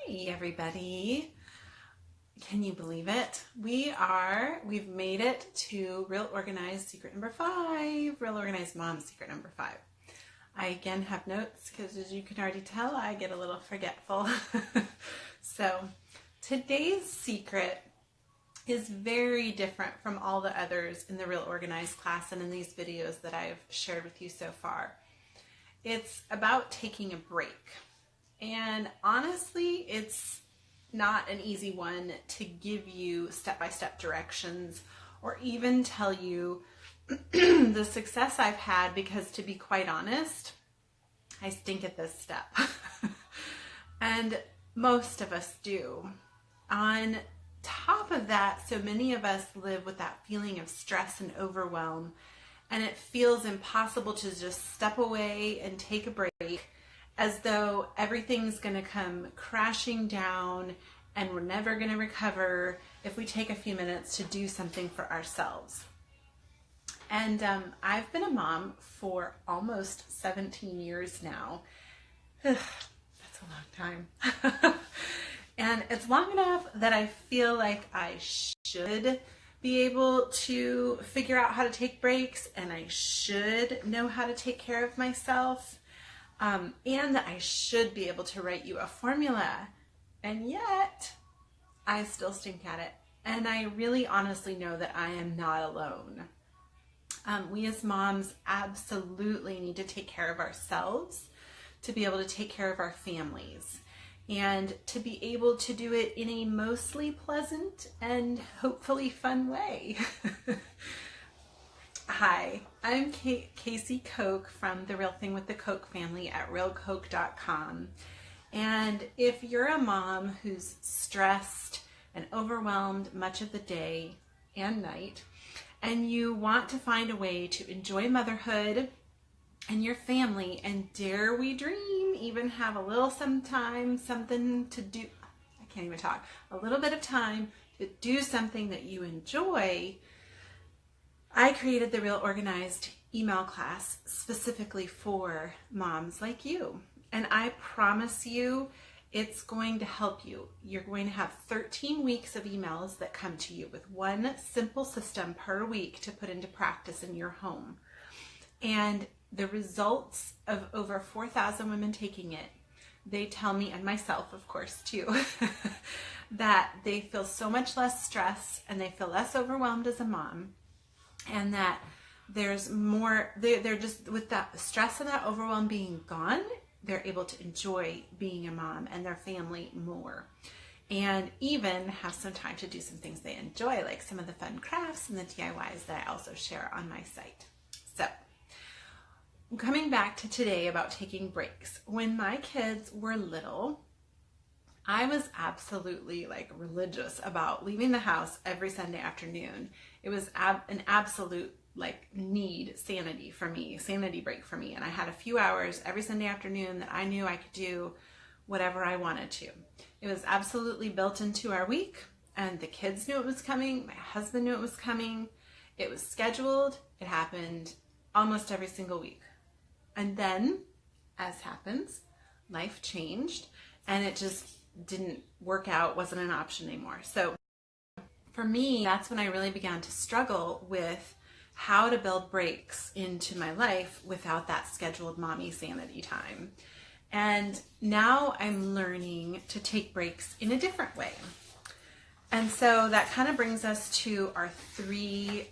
Hey everybody. Can you believe it? We've made it to Real Organized Secret number 5, Real Organized Mom Secret number 5. I again have notes because as you can already tell, I get a little forgetful. So today's secret is very different from all the others in the Real Organized class and in these videos that I've shared with you so far. It's about taking a break. And honestly, it's not an easy one to give you step-by-step directions or even tell you the success I've had, because to be quite honest, I stink at this step. And most of us do. On top of that, so many of us live with that feeling of stress and overwhelm, and it feels impossible to just step away and take a break, as though everything's going to come crashing down and we're never going to recover if we take a few minutes to do something for ourselves. And I've been a mom for almost 17 years now. That's a long time. And it's long enough that I feel like I should be able to figure out how to take breaks, and I should know how to take care of myself. And that I should be able to write you a formula, and yet I still stink at it. And I really honestly know that I am not alone. We as moms absolutely need to take care of ourselves to be able to take care of our families, and to be able to do it in a mostly pleasant and hopefully fun way. Hi, I'm Casey Koch from The Real Thing with the Koch family at realkoch.com. And if you're a mom who's stressed and overwhelmed much of the day and night, and you want to find a way to enjoy motherhood and your family, and dare we dream, even have a little something to do, I can't even talk, a little bit of time to do something that you enjoy, I created the Real Organized email class specifically for moms like you. And I promise you, it's going to help you. You're going to have 13 weeks of emails that come to you with one simple system per week to put into practice in your home. And the results of over 4,000 women taking it, they tell me, and myself of course too, that they feel so much less stress and they feel less overwhelmed as a mom. And that there's more, they're just, with that stress and that overwhelm being gone, they're able to enjoy being a mom and their family more. And even have some time to do some things they enjoy, like some of the fun crafts and the DIYs that I also share on my site. So, coming back to today about taking breaks. When my kids were little, I was absolutely religious about leaving the house every Sunday afternoon. It was an absolute sanity break for me. And I had a few hours every Sunday afternoon that I knew I could do whatever I wanted to. It was absolutely built into our week, and the kids knew it was coming. My husband knew it was coming. It was scheduled. It happened almost every single week. And then, as happens, life changed and it just didn't work out, wasn't an option anymore. So for me, that's when I really began to struggle with how to build breaks into my life without that scheduled mommy sanity time. And now I'm learning to take breaks in a different way. And so that kind of brings us to our 3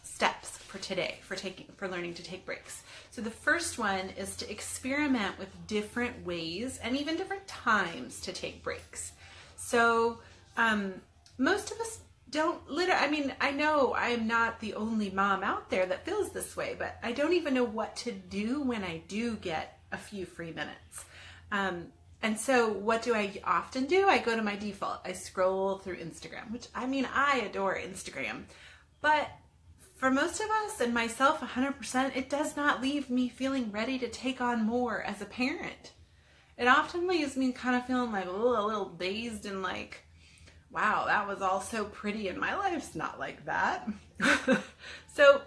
steps for today for learning to take breaks. So the first one is to experiment with different ways and even different times to take breaks. So most of us don't I know I am not the only mom out there that feels this way, but I don't even know what to do when I do get a few free minutes. And so what do I often do? I go to my default. I scroll through Instagram, which I adore Instagram, but for most of us, and myself 100%, it does not leave me feeling ready to take on more as a parent. It often leaves me kind of feeling a little dazed and wow, that was all so pretty and my life's not like that. So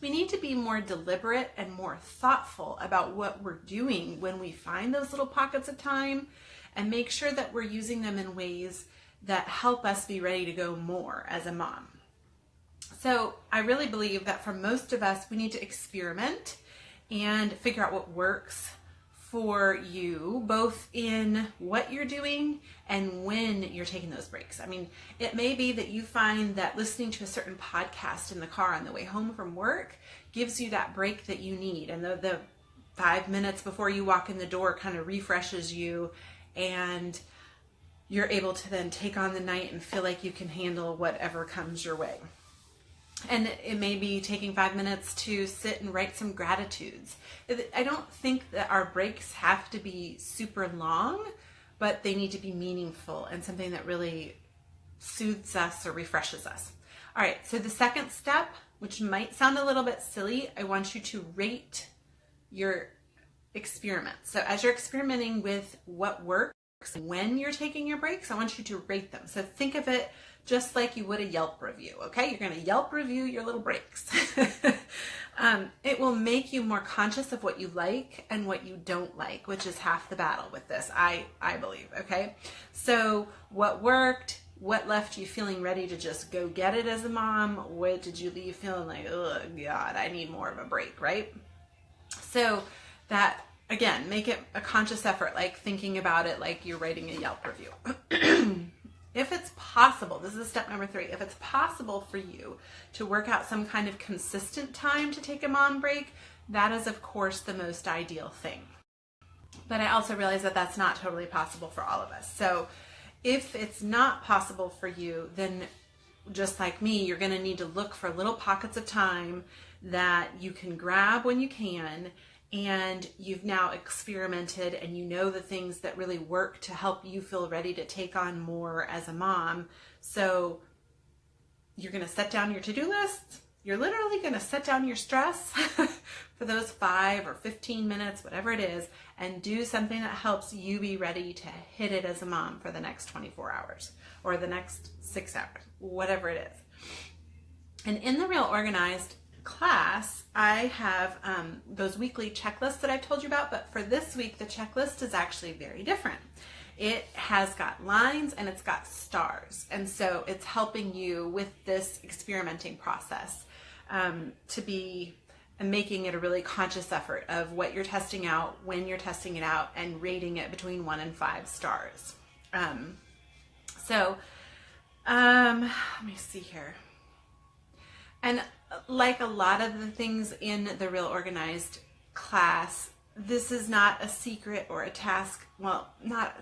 we need to be more deliberate and more thoughtful about what we're doing when we find those little pockets of time, and make sure that we're using them in ways that help us be ready to go more as a mom. So I really believe that for most of us, we need to experiment and figure out what works for you, both in what you're doing and when you're taking those breaks. I mean, it may be that you find that listening to a certain podcast in the car on the way home from work gives you that break that you need, and the 5 minutes before you walk in the door kind of refreshes you, and you're able to then take on the night and feel like you can handle whatever comes your way. And it may be taking 5 minutes to sit and write some gratitudes. I don't think that our breaks have to be super long, but they need to be meaningful and something that really soothes us or refreshes us. All right, so the second step, which might sound a little bit silly, I want you to rate your experiment. So as you're experimenting with what works, when you're taking your breaks, I want you to rate them. So think of it just like you would a Yelp review, okay? You're gonna Yelp review your little breaks. It will make you more conscious of what you like and what you don't like, which is half the battle with this, I believe, okay? So what worked, what left you feeling ready to just go get it as a mom? What did you leave feeling like, oh God, I need more of a break, right? So that, again, make it a conscious effort, like thinking about it like you're writing a Yelp review. If it's possible, this is step number 3, if it's possible for you to work out some kind of consistent time to take a mom break, that is of course the most ideal thing. But I also realize that that's not totally possible for all of us. So if it's not possible for you, then just like me, you're gonna need to look for little pockets of time that you can grab when you can, and you've now experimented and you know the things that really work to help you feel ready to take on more as a mom. So you're going to set down your to-do list. You're literally going to set down your stress for those 5 or 15 minutes, whatever it is, and do something that helps you be ready to hit it as a mom for the next 24 hours or the next 6 hours, whatever it is. And in the Real Organized class, I have those weekly checklists that I've told you about, but for this week, the checklist is actually very different. It has got lines and it's got stars. And so it's helping you with this experimenting process to be making it a really conscious effort of what you're testing out, when you're testing it out, and rating it between 1 and 5 stars. Let me see here. And like a lot of the things in the Real Organized class, this is not a secret or a task. Well,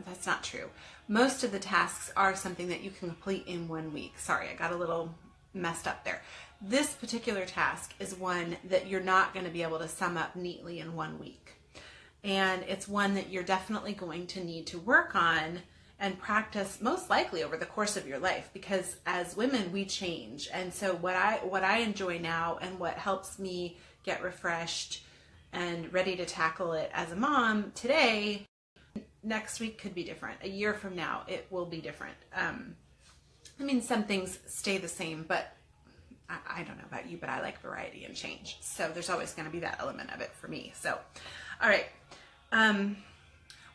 that's not true. Most of the tasks are something that you can complete in 1 week. Sorry, I got a little messed up there. This particular task is one that you're not going to be able to sum up neatly in 1 week. And it's one that you're definitely going to need to work on and practice most likely over the course of your life, because as women we change. And so what I enjoy now and what helps me get refreshed and ready to tackle it as a mom today, next week could be different. A year from now it will be different. I mean, some things stay the same, but I don't know about you, but I like variety and change. So there's always going to be that element of it for me. So, all right.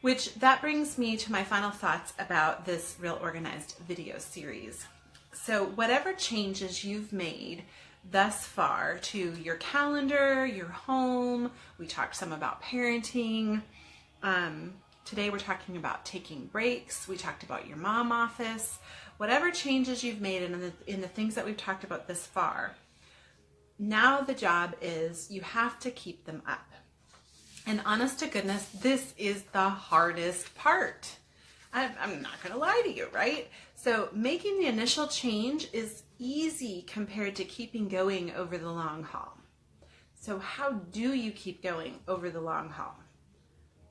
Which that brings me to my final thoughts about this Real Organized video series. So whatever changes you've made thus far to your calendar, your home, we talked some about parenting. Today we're talking about taking breaks. We talked about your mom office. Whatever changes you've made in the things that we've talked about this far, now the job is you have to keep them up. And honest to goodness, this is the hardest part. I'm not going to lie to you, right? So making the initial change is easy compared to keeping going over the long haul. So how do you keep going over the long haul?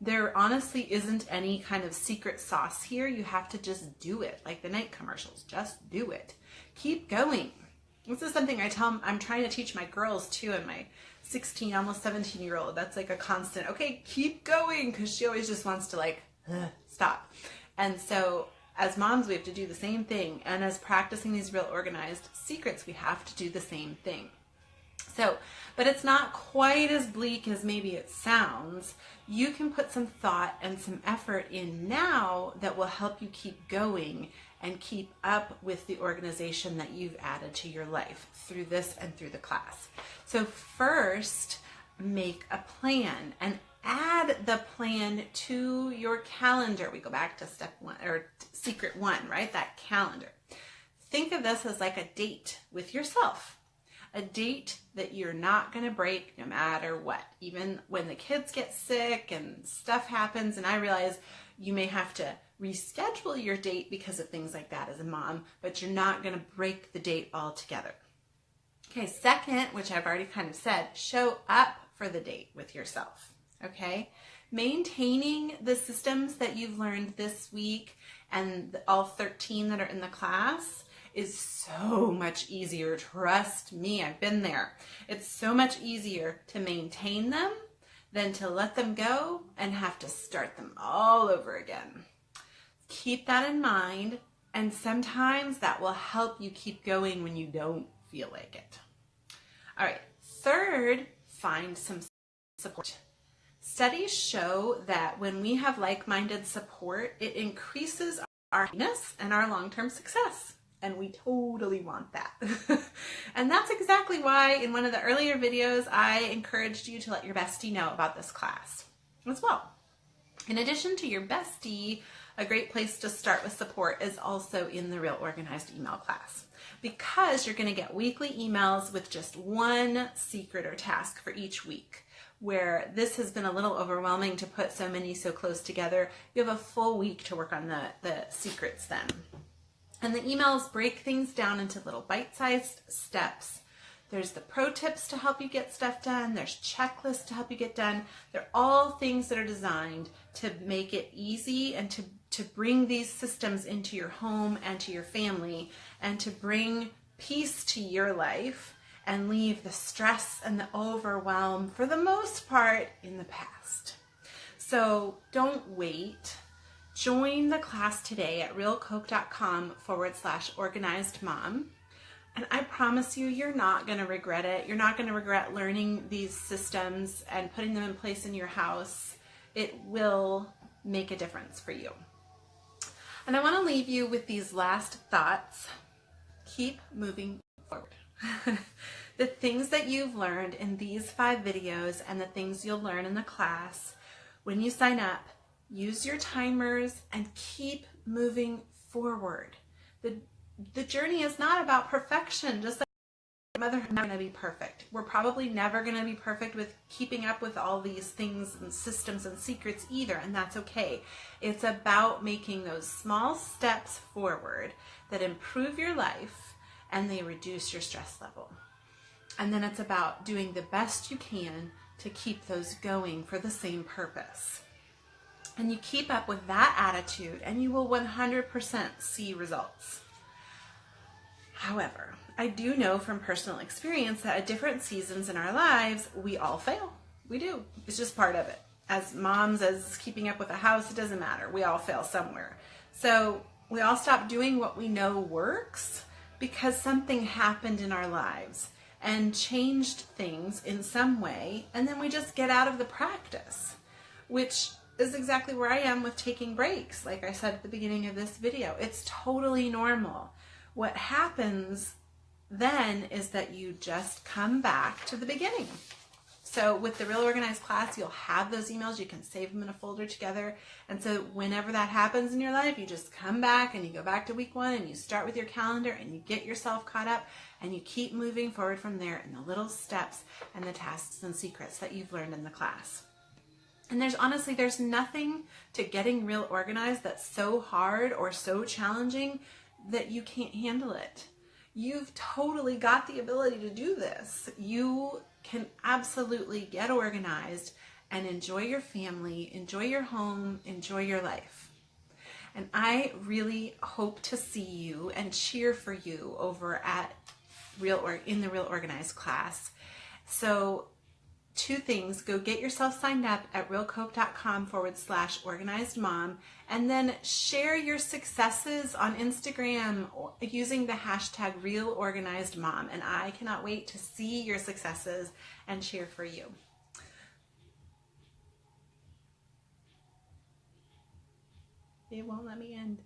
There honestly isn't any kind of secret sauce here. You have to just do it, like the night commercials. Just do it. Keep going. This is something I'm trying to teach my girls too, and my 16, almost 17-year-old. That's like a constant, okay, keep going, because she always just wants to like, stop. And so as moms, we have to do the same thing. And as practicing these Real Organized secrets, we have to do the same thing. So, but it's not quite as bleak as maybe it sounds. You can put some thought and some effort in now that will help you keep going and keep up with the organization that you've added to your life through this and through the class. So first, make a plan and add the plan to your calendar. We go back to step one, or secret one, right? That calendar. Think of this as like a date with yourself. A date that you're not going to break no matter what. Even when the kids get sick and stuff happens, and I realize you may have to reschedule your date because of things like that as a mom, but you're not going to break the date altogether. Okay, second, which I've already kind of said, show up for the date with yourself. Okay, maintaining the systems that you've learned this week and all 13 that are in the class is so much easier. Trust me, I've been there. It's so much easier to maintain them than to let them go and have to start them all over again. Keep that in mind, and sometimes that will help you keep going when you don't feel like it. All right, third, find some support. Studies show that when we have like-minded support, it increases our happiness and our long-term success. And we totally want that. And that's exactly why in one of the earlier videos, I encouraged you to let your bestie know about this class as well. In addition to your bestie, a great place to start with support is also in the Real Organized email class, because you're going to get weekly emails with just one secret or task for each week. Where this has been a little overwhelming to put so many so close together, you have a full week to work on the secrets then. And the emails break things down into little bite-sized steps. There's the pro tips to help you get stuff done. There's checklists to help you get done. They're all things that are designed to make it easy and to bring these systems into your home and to your family, and to bring peace to your life and leave the stress and the overwhelm, for the most part, in the past. So don't wait. Join the class today at realcoke.com/organizedmom. And I promise you, you're not going to regret it. You're not going to regret learning these systems and putting them in place in your house. It will make a difference for you. And I want to leave you with these last thoughts. Keep moving forward. The things that you've learned in these 5 videos and the things you'll learn in the class, when you sign up, use your timers and keep moving forward. The journey is not about perfection. Just like motherhood, not going to be perfect. We're probably never going to be perfect with keeping up with all these things and systems and secrets either, and that's okay. It's about making those small steps forward that improve your life and they reduce your stress level. And then it's about doing the best you can to keep those going for the same purpose. And you keep up with that attitude and you will 100% see results. However, I do know from personal experience that at different seasons in our lives, we all fail. We do. It's just part of it. As moms, as keeping up with a house, it doesn't matter. We all fail somewhere. So we all stop doing what we know works because something happened in our lives and changed things in some way, and then we just get out of the practice, which is exactly where I am with taking breaks. Like I said at the beginning of this video, it's totally normal. What happens then is that you just come back to the beginning. So with the Real Organized class, you'll have those emails. You can save them in a folder together. And so whenever that happens in your life, you just come back and you go back to week 1 and you start with your calendar and you get yourself caught up and you keep moving forward from there in the little steps and the tasks and secrets that you've learned in the class. And there's nothing to getting real organized that's so hard or so challenging that you can't handle it. You've totally got the ability to do this. You can absolutely get organized and enjoy your family, enjoy your home, enjoy your life. And I really hope to see you and cheer for you over at in the Real Organized class. So two things. Go get yourself signed up at realcoke.com/organizedmom, and then share your successes on Instagram using the hashtag #RealOrganizedMom. And I cannot wait to see your successes and cheer for you. It won't let me end.